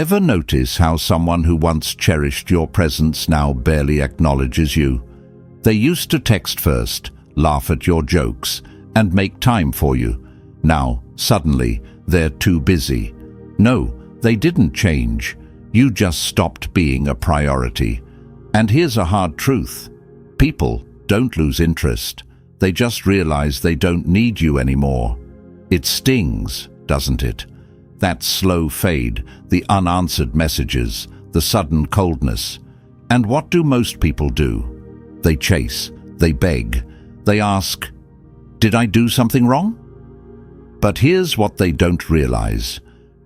Ever notice how someone who once cherished your presence now barely acknowledges you? They used to text first, laugh at your jokes, and make time for you. Now, suddenly, they're too busy. No, they didn't change. You just stopped being a priority. And here's a hard truth. People don't lose interest. They just realize they don't need you anymore. It stings, doesn't it? That slow fade, the unanswered messages, the sudden coldness. And what do most people do? They chase, they beg, they ask, "Did I do something wrong?" But here's what they don't realize.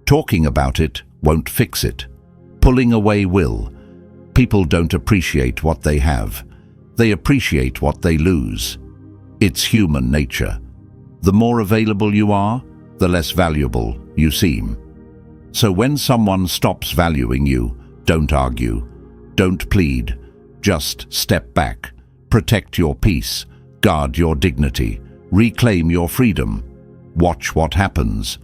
Talking about it won't fix it. Pulling away will. People don't appreciate what they have. They appreciate what they lose. It's human nature. The more available you are, the less valuable you seem. So when someone stops valuing you, don't argue. Don't plead. Just step back. Protect your peace. Guard your dignity. Reclaim your freedom. Watch what happens.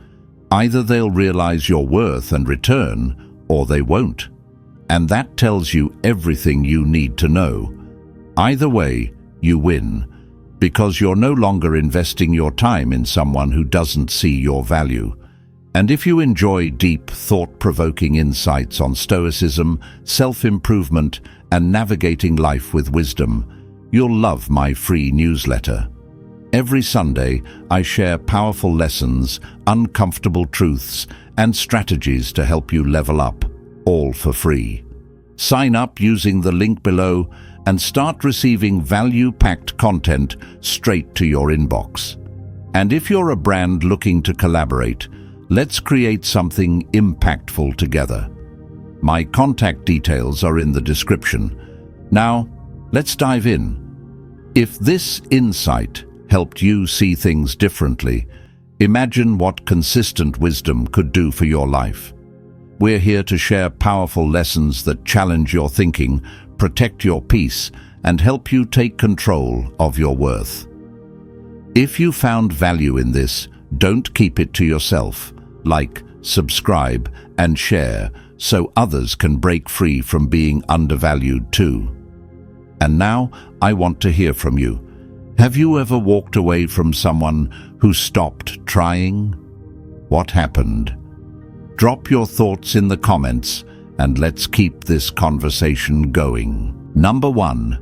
Either they'll realize your worth and return, or they won't. And that tells you everything you need to know. Either way, you win, because you're no longer investing your time in someone who doesn't see your value. And if you enjoy deep, thought-provoking insights on stoicism, self-improvement, and navigating life with wisdom, you'll love my free newsletter. Every Sunday, I share powerful lessons, uncomfortable truths, and strategies to help you level up, all for free. Sign up using the link below and start receiving value-packed content straight to your inbox. And if you're a brand looking to collaborate, let's create something impactful together. My contact details are in the description. Now, let's dive in. If this insight helped you see things differently, imagine what consistent wisdom could do for your life. We're here to share powerful lessons that challenge your thinking, protect your peace, and help you take control of your worth. If you found value in this, don't keep it to yourself. Like, subscribe, and share so others can break free from being undervalued too. And now, I want to hear from you. Have you ever walked away from someone who stopped trying? What happened? Drop your thoughts in the comments and let's keep this conversation going. Number 1,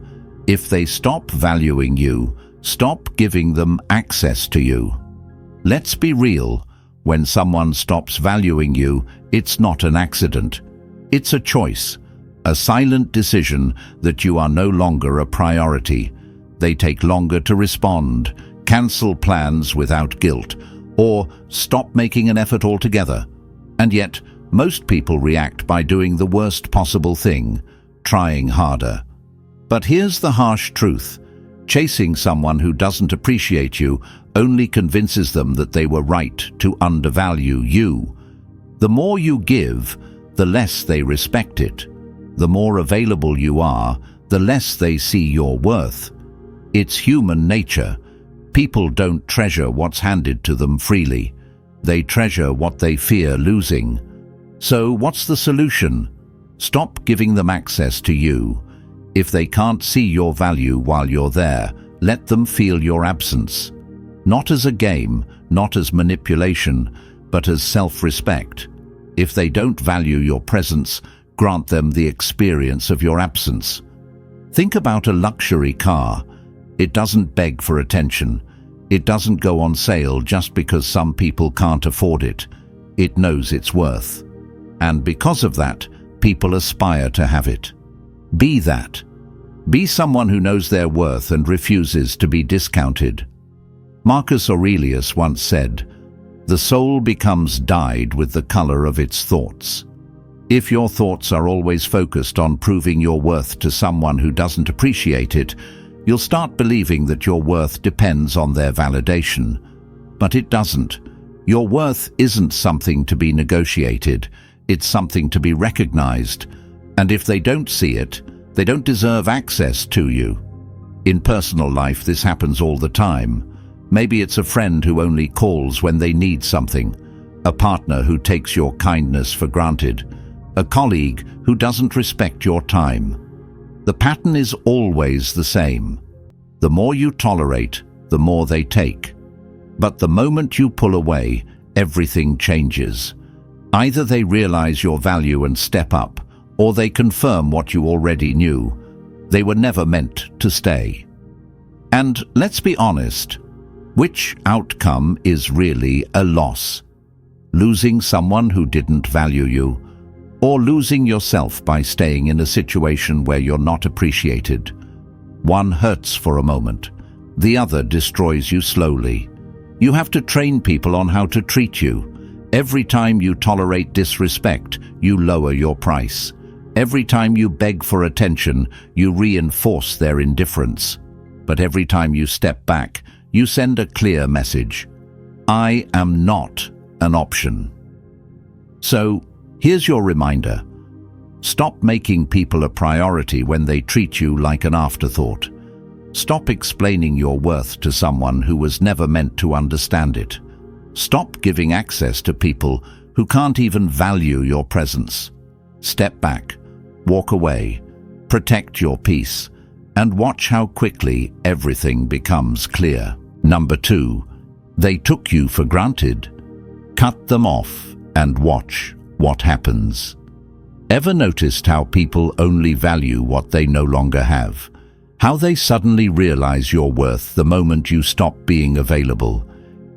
if they stop valuing you, stop giving them access to you. Let's be real. When someone stops valuing you, it's not an accident. It's a choice, a silent decision that you are no longer a priority. They take longer to respond, cancel plans without guilt, or stop making an effort altogether. And yet, most people react by doing the worst possible thing, trying harder. But here's the harsh truth. Chasing someone who doesn't appreciate you only convinces them that they were right to undervalue you. The more you give, the less they respect it. The more available you are, the less they see your worth. It's human nature. People don't treasure what's handed to them freely. They treasure what they fear losing. So what's the solution? Stop giving them access to you. If they can't see your value while you're there, let them feel your absence. Not as a game, not as manipulation, but as self-respect. If they don't value your presence, grant them the experience of your absence. Think about a luxury car. It doesn't beg for attention. It doesn't go on sale just because some people can't afford it. It knows its worth. And because of that, people aspire to have it. Be that. Be someone who knows their worth and refuses to be discounted. Marcus Aurelius once said, "The soul becomes dyed with the color of its thoughts." If your thoughts are always focused on proving your worth to someone who doesn't appreciate it, you'll start believing that your worth depends on their validation. But it doesn't. Your worth isn't something to be negotiated. It's something to be recognized. And if they don't see it, they don't deserve access to you. In personal life, this happens all the time. Maybe it's a friend who only calls when they need something, a partner who takes your kindness for granted, a colleague who doesn't respect your time. The pattern is always the same. The more you tolerate, the more they take. But the moment you pull away, everything changes. Either they realize your value and step up, or they confirm what you already knew. They were never meant to stay. And let's be honest, which outcome is really a loss? Losing someone who didn't value you, or losing yourself by staying in a situation where you're not appreciated? One hurts for a moment, the other destroys you slowly. You have to train people on how to treat you. Every time you tolerate disrespect, you lower your price. Every time you beg for attention, you reinforce their indifference. But every time you step back, you send a clear message. I am not an option. So, here's your reminder. Stop making people a priority when they treat you like an afterthought. Stop explaining your worth to someone who was never meant to understand it. Stop giving access to people who can't even value your presence. Step back, walk away, protect your peace, and watch how quickly everything becomes clear. Number 2, they took you for granted. Cut them off and watch what happens. Ever noticed how people only value what they no longer have? How they suddenly realize your worth the moment you stop being available?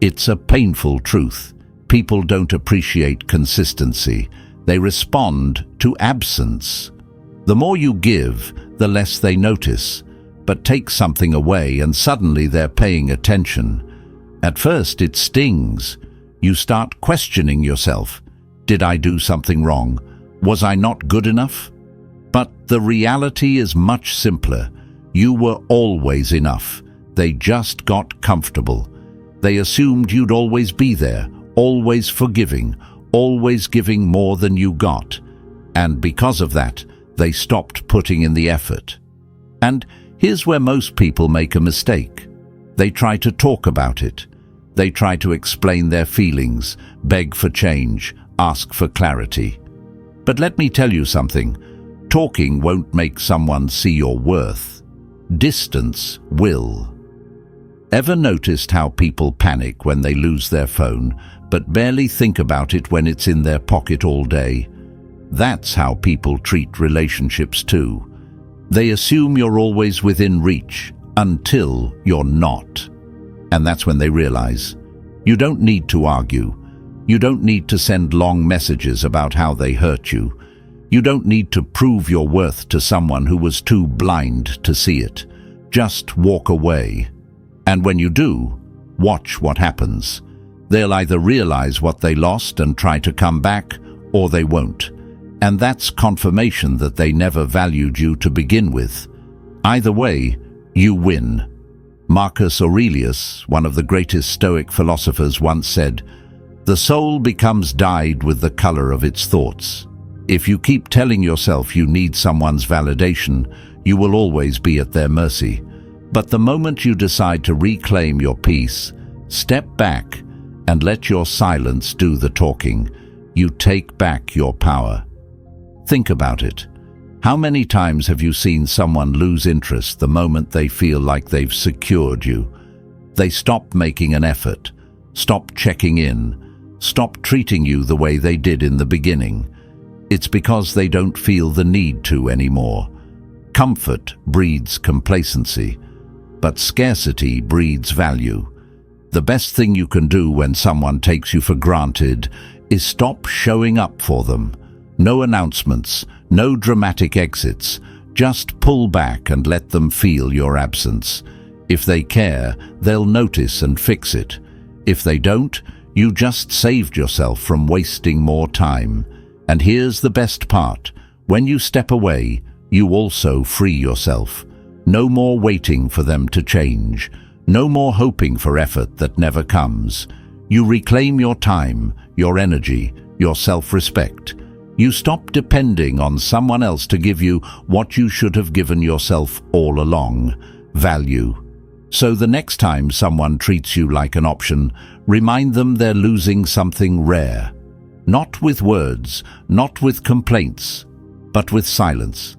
It's a painful truth. People don't appreciate consistency. They respond to absence. The more you give, the less they notice. But take something away and suddenly they're paying attention. At first it stings. You start questioning yourself. Did I do something wrong? Was I not good enough? But the reality is much simpler. You were always enough. They just got comfortable. They assumed you'd always be there, always forgiving, always giving more than you got. And because of that, they stopped putting in the effort. And here's where most people make a mistake. They try to talk about it. They try to explain their feelings, beg for change, ask for clarity. But let me tell you something. Talking won't make someone see your worth. Distance will. Ever noticed how people panic when they lose their phone, but barely think about it when it's in their pocket all day? That's how people treat relationships too. They assume you're always within reach, until you're not. And that's when they realize. You don't need to argue. You don't need to send long messages about how they hurt you. You don't need to prove your worth to someone who was too blind to see it. Just walk away. And when you do, watch what happens. They'll either realize what they lost and try to come back, or they won't. And that's confirmation that they never valued you to begin with. Either way, you win. Marcus Aurelius, one of the greatest Stoic philosophers, once said, "The soul becomes dyed with the color of its thoughts." If you keep telling yourself you need someone's validation, you will always be at their mercy. But the moment you decide to reclaim your peace, step back and let your silence do the talking, you take back your power. Think about it. How many times have you seen someone lose interest the moment they feel like they've secured you? They stop making an effort, stop checking in, stop treating you the way they did in the beginning. It's because they don't feel the need to anymore. Comfort breeds complacency, but scarcity breeds value. The best thing you can do when someone takes you for granted is stop showing up for them. No announcements, no dramatic exits. Just pull back and let them feel your absence. If they care, they'll notice and fix it. If they don't, you just saved yourself from wasting more time. And here's the best part. When you step away, you also free yourself. No more waiting for them to change. No more hoping for effort that never comes. You reclaim your time, your energy, your self-respect. You stop depending on someone else to give you what you should have given yourself all along: value. So the next time someone treats you like an option, remind them they're losing something rare. Not with words, not with complaints, but with silence.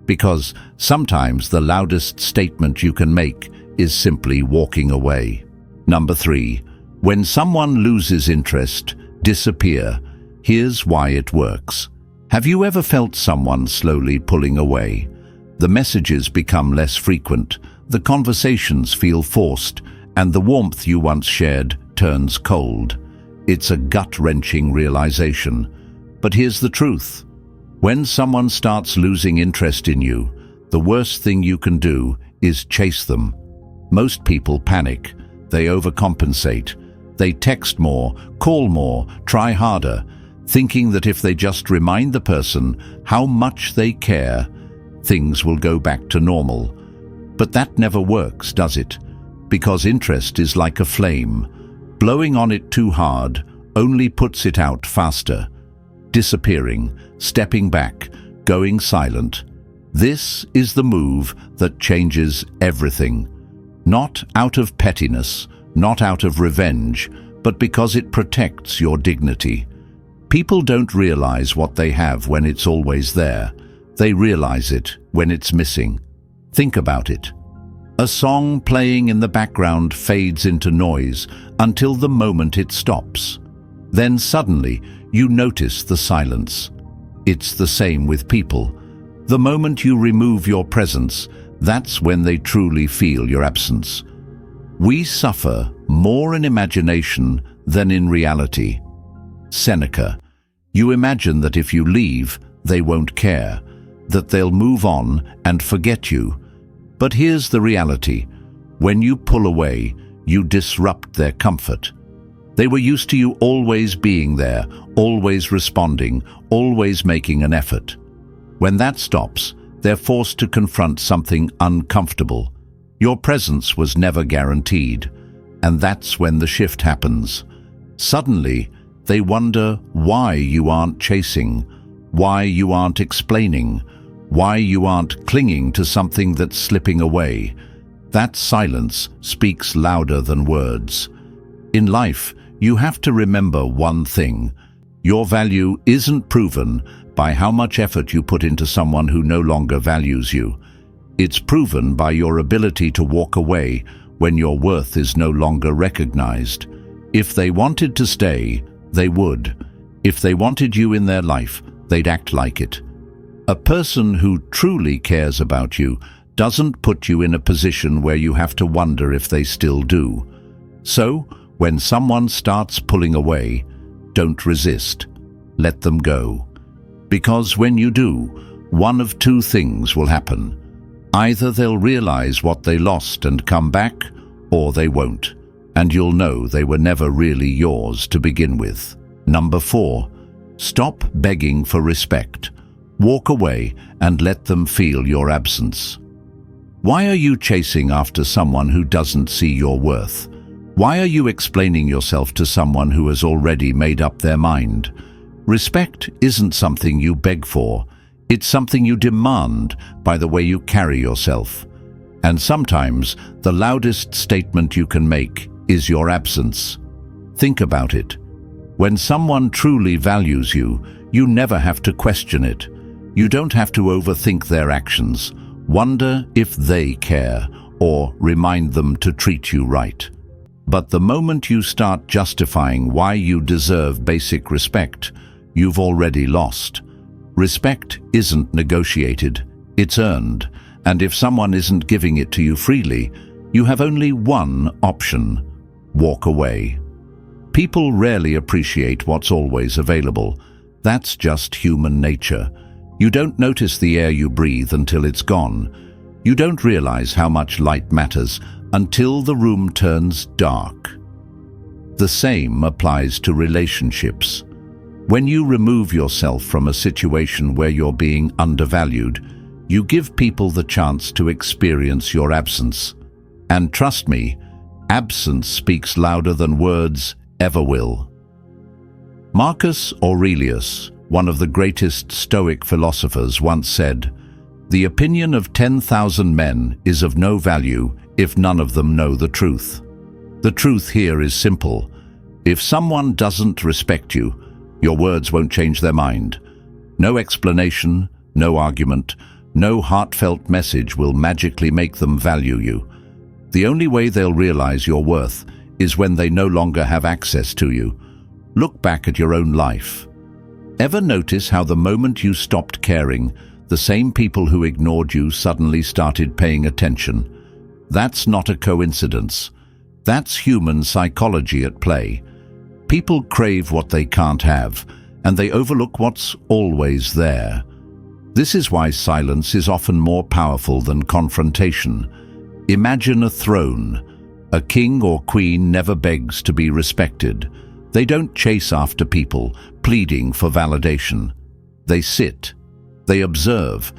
Because sometimes the loudest statement you can make is simply walking away. Number 3. When someone loses interest, disappear. Here's why it works. Have you ever felt someone slowly pulling away? The messages become less frequent, the conversations feel forced, and the warmth you once shared turns cold. It's a gut-wrenching realization. But here's the truth. When someone starts losing interest in you, the worst thing you can do is chase them. Most people panic. They overcompensate. They text more, call more, try harder, thinking that if they just remind the person how much they care, things will go back to normal. But that never works, does it? Because interest is like a flame. Blowing on it too hard only puts it out faster. Disappearing, stepping back, going silent. This is the move that changes everything. Not out of pettiness, not out of revenge, but because it protects your dignity. People don't realize what they have when it's always there. They realize it when it's missing. Think about it. A song playing in the background fades into noise until the moment it stops. Then suddenly, you notice the silence. It's the same with people. The moment you remove your presence, that's when they truly feel your absence. We suffer more in imagination than in reality. Seneca. You imagine that if you leave, they won't care, that they'll move on and forget you. But here's the reality. When you pull away, you disrupt their comfort. They were used to you always being there, always responding, always making an effort. When that stops, they're forced to confront something uncomfortable. Your presence was never guaranteed, and that's when the shift happens. Suddenly, they wonder why you aren't chasing, why you aren't explaining, why you aren't clinging to something that's slipping away. That silence speaks louder than words. In life, you have to remember one thing. Your value isn't proven by how much effort you put into someone who no longer values you. It's proven by your ability to walk away when your worth is no longer recognized. If they wanted to stay, they would. If they wanted you in their life, they'd act like it. A person who truly cares about you doesn't put you in a position where you have to wonder if they still do. So, when someone starts pulling away, don't resist. Let them go. Because when you do, one of two things will happen. Either they'll realize what they lost and come back, or they won't, and you'll know they were never really yours to begin with. Number 4, stop begging for respect. Walk away and let them feel your absence. Why are you chasing after someone who doesn't see your worth? Why are you explaining yourself to someone who has already made up their mind? Respect isn't something you beg for. It's something you demand by the way you carry yourself. And sometimes the loudest statement you can make is your absence. Think about it. When someone truly values you, you never have to question it. You don't have to overthink their actions, wonder if they care, or remind them to treat you right. But the moment you start justifying why you deserve basic respect, you've already lost. Respect isn't negotiated, it's earned, and if someone isn't giving it to you freely, you have only one option: walk away. People rarely appreciate what's always available. That's just human nature. You don't notice the air you breathe until it's gone. You don't realize how much light matters until the room turns dark. The same applies to relationships. When you remove yourself from a situation where you're being undervalued, you give people the chance to experience your absence. And trust me, absence speaks louder than words ever will. Marcus Aurelius, one of the greatest Stoic philosophers, once said, "The opinion of 10,000 men is of no value if none of them know the truth." The truth here is simple. If someone doesn't respect you, Your words won't change their mind. No explanation, no argument, no heartfelt message will magically make them value you. The only way they'll realize your worth is when they no longer have access to you. Look back at your own life. Ever notice how the moment you stopped caring, the same people who ignored you suddenly started paying attention? That's not a coincidence. That's human psychology at play. People crave what they can't have, and they overlook what's always there. This is why silence is often more powerful than confrontation. Imagine a throne. A king or queen never begs to be respected. They don't chase after people, pleading for validation. They sit, they observe,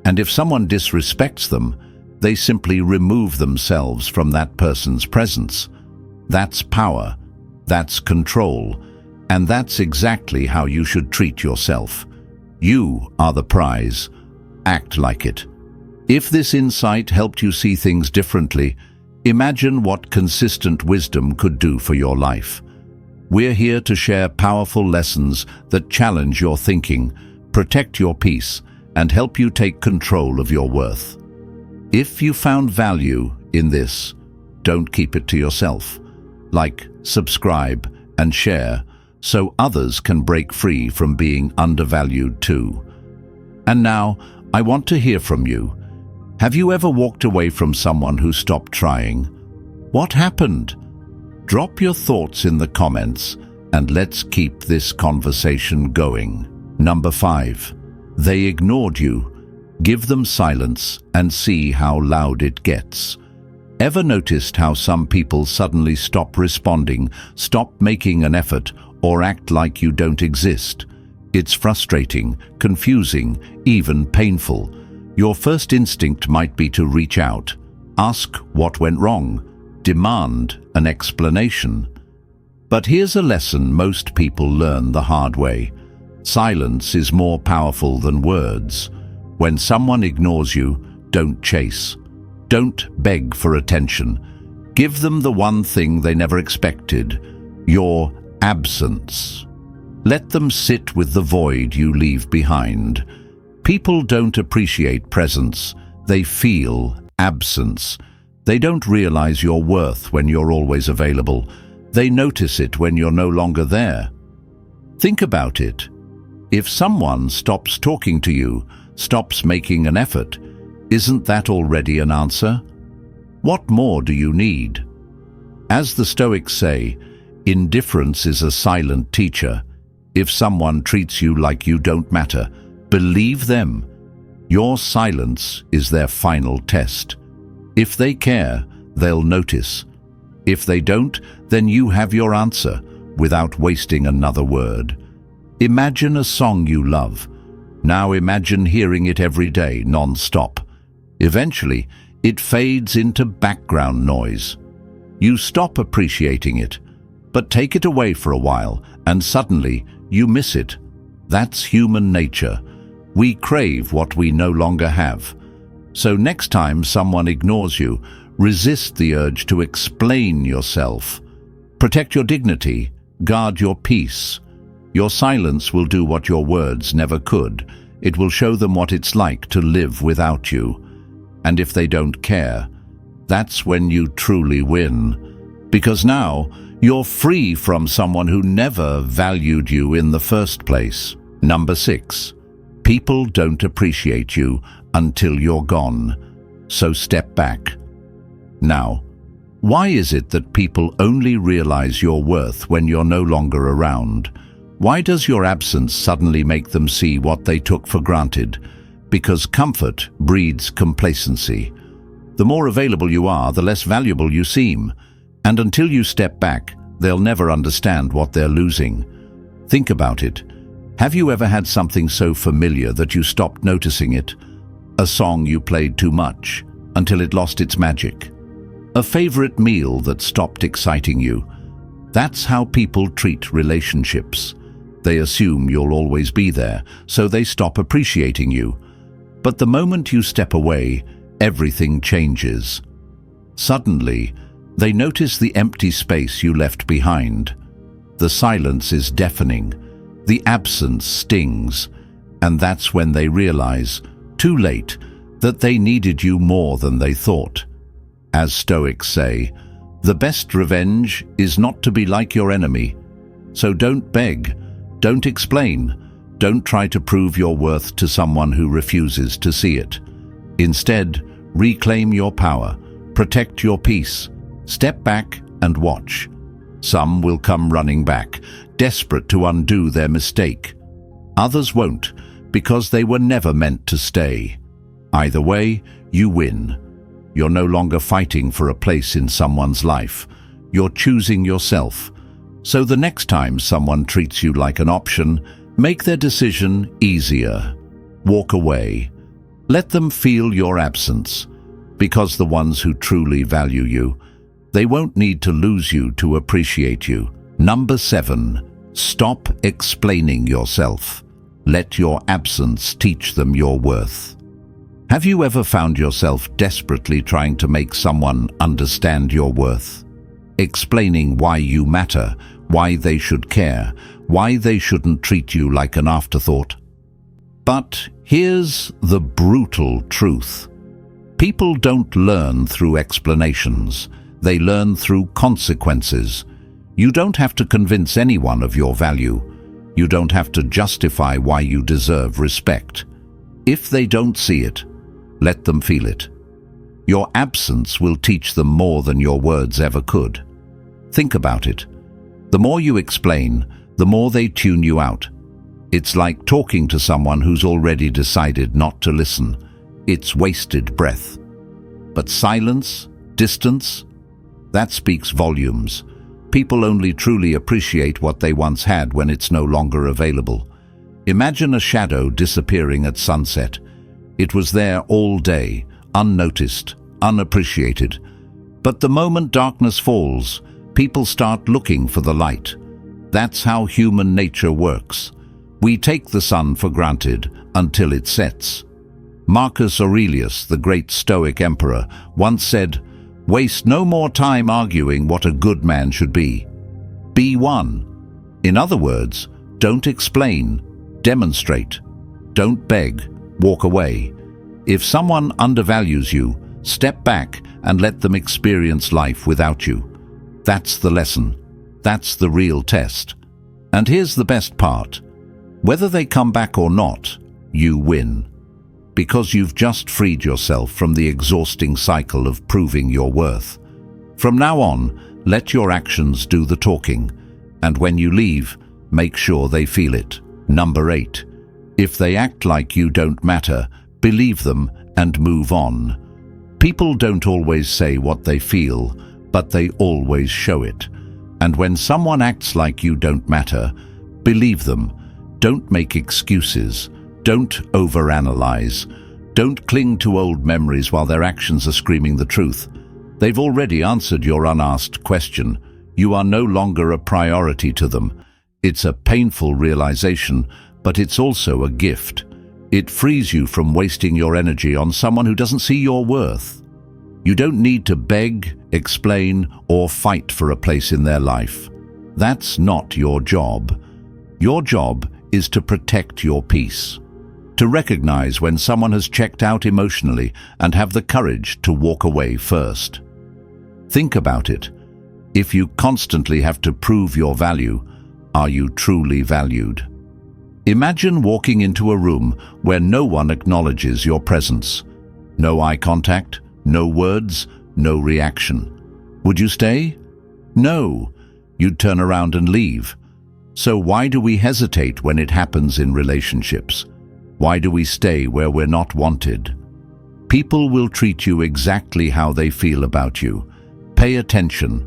and if someone disrespects them, they simply remove themselves from that person's presence. That's power, that's control, and that's exactly how you should treat yourself. You are the prize. Act like it. If this insight helped you see things differently, imagine what consistent wisdom could do for your life. We're here to share powerful lessons that challenge your thinking, protect your peace, and help you take control of your worth. If you found value in this, don't keep it to yourself. Like, subscribe, and share so others can break free from being undervalued too. And now, I want to hear from you. Have you ever walked away from someone who stopped trying? What happened? Drop your thoughts in the comments and let's keep this conversation going. Number 5. They ignored you. Give them silence and see how loud it gets. Ever noticed how some people suddenly stop responding, stop making an effort, or act like you don't exist? It's frustrating, confusing, even painful. Your first instinct might be to reach out, ask what went wrong, demand an explanation. But here's a lesson most people learn the hard way. Silence is more powerful than words. When someone ignores you, don't chase. Don't beg for attention. Give them the one thing they never expected, your absence. Let them sit with the void you leave behind. People don't appreciate presence, they feel absence. They don't realize your worth when you're always available. They notice it when you're no longer there. Think about it. If someone stops talking to you, stops making an effort, isn't that already an answer? What more do you need? As the Stoics say, indifference is a silent teacher. If someone treats you like you don't matter, believe them. Your silence is their final test. If they care, they'll notice. If they don't, then you have your answer without wasting another word. Imagine a song you love. Now imagine hearing it every day, non-stop. Eventually, it fades into background noise. You stop appreciating it, but take it away for a while, and suddenly you miss it. That's human nature. We crave what we no longer have. So next time someone ignores you, resist the urge to explain yourself. Protect your dignity, guard your peace. Your silence will do what your words never could. It will show them what it's like to live without you. And if they don't care, that's when you truly win. Because now, you're free from someone who never valued you in the first place. Number 6. People don't appreciate you until you're gone. So step back. Now, why is it that people only realize your worth when you're no longer around? Why does your absence suddenly make them see what they took for granted? Because comfort breeds complacency. The more available you are, the less valuable you seem. And until you step back, they'll never understand what they're losing. Think about it. Have you ever had something so familiar that you stopped noticing it? A song you played too much until it lost its magic. A favorite meal that stopped exciting you. That's how people treat relationships. They assume you'll always be there, so they stop appreciating you. But the moment you step away, everything changes. Suddenly, they notice the empty space you left behind. The silence is deafening. The absence stings, and that's when they realize, too late, that they needed you more than they thought. As Stoics say, the best revenge is not to be like your enemy. So don't beg, don't explain, don't try to prove your worth to someone who refuses to see it. Instead, reclaim your power, protect your peace, step back and watch. Some will come running back, desperate to undo their mistake. Others won't, because they were never meant to stay. Either way, you win. You're no longer fighting for a place in someone's life. You're choosing yourself. So the next time someone treats you like an option, make their decision easier. Walk away. Let them feel your absence, because the ones who truly value you, they won't need to lose you to appreciate you. Number 7. Stop explaining yourself. Let your absence teach them your worth. Have you ever found yourself desperately trying to make someone understand your worth? Explaining why you matter, why they should care, why they shouldn't treat you like an afterthought? But here's the brutal truth. People don't learn through explanations. They learn through consequences. You don't have to convince anyone of your value. You don't have to justify why you deserve respect. If they don't see it, let them feel it. Your absence will teach them more than your words ever could. Think about it. The more you explain, the more they tune you out. It's like talking to someone who's already decided not to listen. It's wasted breath. But silence, distance, that speaks volumes. People only truly appreciate what they once had when it's no longer available. Imagine a shadow disappearing at sunset. It was there all day, unnoticed, unappreciated. But the moment darkness falls, people start looking for the light. That's how human nature works. We take the sun for granted until it sets. Marcus Aurelius, the great Stoic emperor, once said, "Waste no more time arguing what a good man should be. Be one." In other words, don't explain, demonstrate. Don't beg, walk away. If someone undervalues you, step back and let them experience life without you. That's the lesson. That's the real test. And here's the best part. Whether they come back or not, you win. Because you've just freed yourself from the exhausting cycle of proving your worth. From now on, let your actions do the talking. And when you leave, make sure they feel it. Number 8. If they act like you don't matter, believe them and move on. People don't always say what they feel, but they always show it. And when someone acts like you don't matter, believe them. Don't make excuses. Don't overanalyze. Don't cling to old memories while their actions are screaming the truth. They've already answered your unasked question. You are no longer a priority to them. It's a painful realization, but it's also a gift. It frees you from wasting your energy on someone who doesn't see your worth. You don't need to beg, explain, or fight for a place in their life. That's not your job. Your job is to protect your peace, to recognize when someone has checked out emotionally and have the courage to walk away first. Think about it. If you constantly have to prove your value, are you truly valued? Imagine walking into a room where no one acknowledges your presence. No eye contact, no words, no reaction. Would you stay? No. You'd turn around and leave. So why do we hesitate when it happens in relationships? Why do we stay where we're not wanted? People will treat you exactly how they feel about you. Pay attention.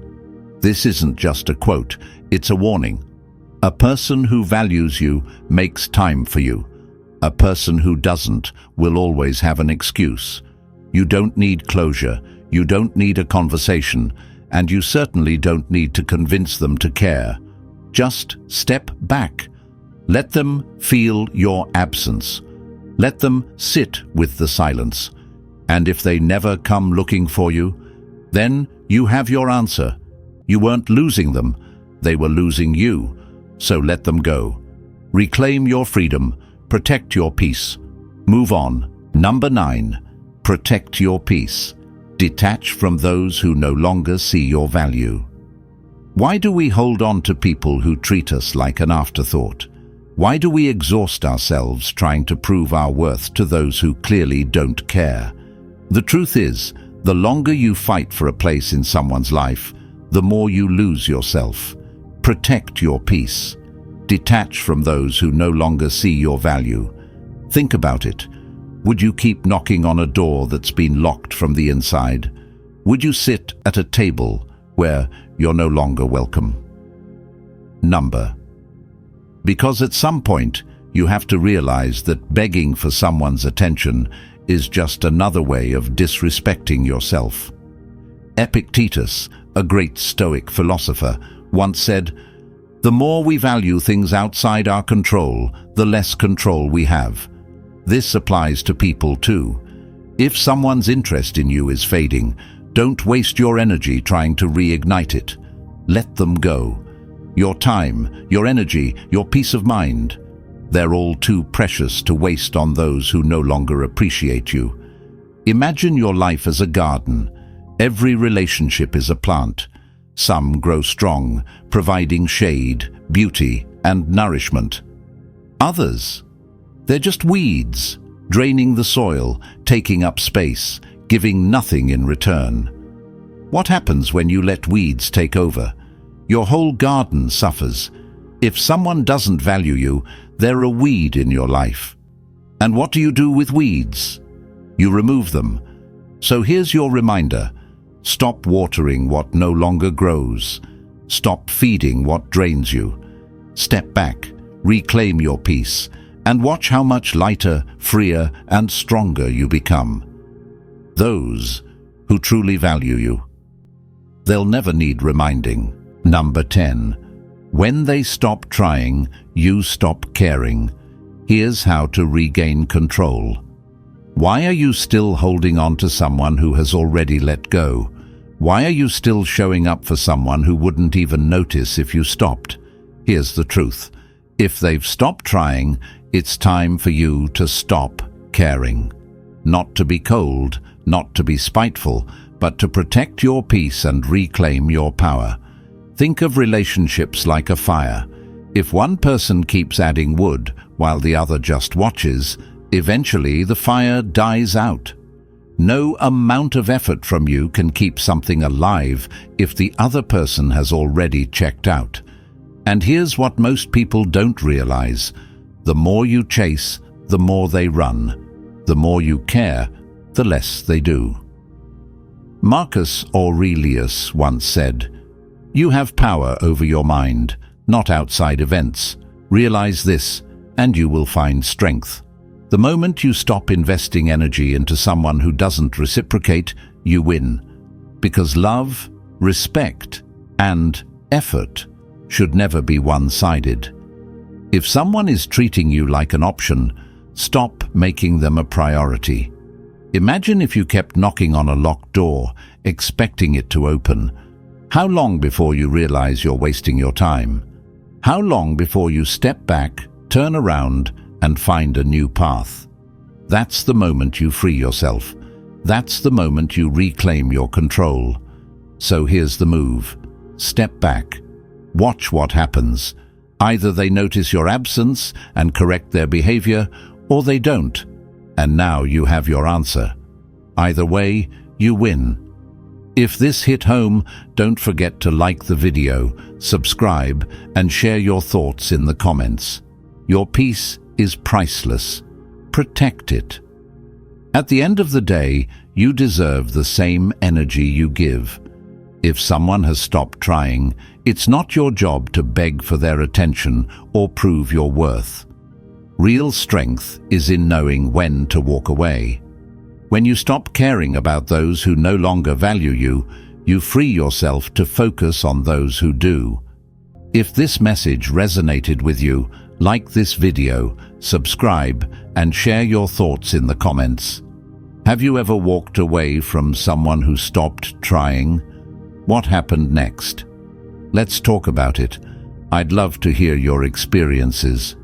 This isn't just a quote, it's a warning. A person who values you makes time for you. A person who doesn't will always have an excuse. You don't need closure, you don't need a conversation, and you certainly don't need to convince them to care. Just step back. Let them feel your absence. Let them sit with the silence. And if they never come looking for you, then you have your answer. You weren't losing them, they were losing you. So let them go. Reclaim your freedom. Protect your peace. Move on. Number 9. Protect your peace. Detach from those who no longer see your value. Why do we hold on to people who treat us like an afterthought? Why do we exhaust ourselves trying to prove our worth to those who clearly don't care? The truth is, the longer you fight for a place in someone's life, the more you lose yourself. Protect your peace. Detach from those who no longer see your value. Think about it. Would you keep knocking on a door that's been locked from the inside? Would you sit at a table where you're no longer welcome? Number. Because at some point, you have to realize that begging for someone's attention is just another way of disrespecting yourself. Epictetus, a great Stoic philosopher, once said, "The more we value things outside our control, the less control we have." This applies to people too. If someone's interest in you is fading, don't waste your energy trying to reignite it. Let them go. Your time, your energy, your peace of mind, they're all too precious to waste on those who no longer appreciate you. Imagine your life as a garden. Every relationship is a plant. Some grow strong, providing shade, beauty, and nourishment. Others, they're just weeds, draining the soil, taking up space, giving nothing in return. What happens when you let weeds take over? Your whole garden suffers. If someone doesn't value you, they're a weed in your life. And what do you do with weeds? You remove them. So here's your reminder. Stop watering what no longer grows. Stop feeding what drains you. Step back, reclaim your peace, and watch how much lighter, freer, and stronger you become. Those who truly value you, they'll never need reminding. Number 10. When they stop trying, you stop caring. Here's how to regain control. Why are you still holding on to someone who has already let go? Why are you still showing up for someone who wouldn't even notice if you stopped? Here's the truth. If they've stopped trying, it's time for you to stop caring. Not to be cold, not to be spiteful, but to protect your peace and reclaim your power. Think of relationships like a fire. If one person keeps adding wood while the other just watches, eventually the fire dies out. No amount of effort from you can keep something alive if the other person has already checked out. And here's what most people don't realize. The more you chase, the more they run. The more you care, the less they do. Marcus Aurelius once said, "You have power over your mind, not outside events. Realize this, and you will find strength." The moment you stop investing energy into someone who doesn't reciprocate, you win. Because love, respect, and effort should never be one-sided. If someone is treating you like an option, stop making them a priority. Imagine if you kept knocking on a locked door, expecting it to open. How long before you realize you're wasting your time? How long before you step back, turn around, and find a new path? That's the moment you free yourself. That's the moment you reclaim your control. So here's the move. Step back. Watch what happens. Either they notice your absence and correct their behavior, or they don't. And now you have your answer. Either way, you win. If this hit home, don't forget to like the video, subscribe, and share your thoughts in the comments. Your peace is priceless. Protect it. At the end of the day, you deserve the same energy you give. If someone has stopped trying, it's not your job to beg for their attention or prove your worth. Real strength is in knowing when to walk away. When you stop caring about those who no longer value you, you free yourself to focus on those who do. If this message resonated with you, like this video, subscribe, and share your thoughts in the comments. Have you ever walked away from someone who stopped trying? What happened next? Let's talk about it. I'd love to hear your experiences.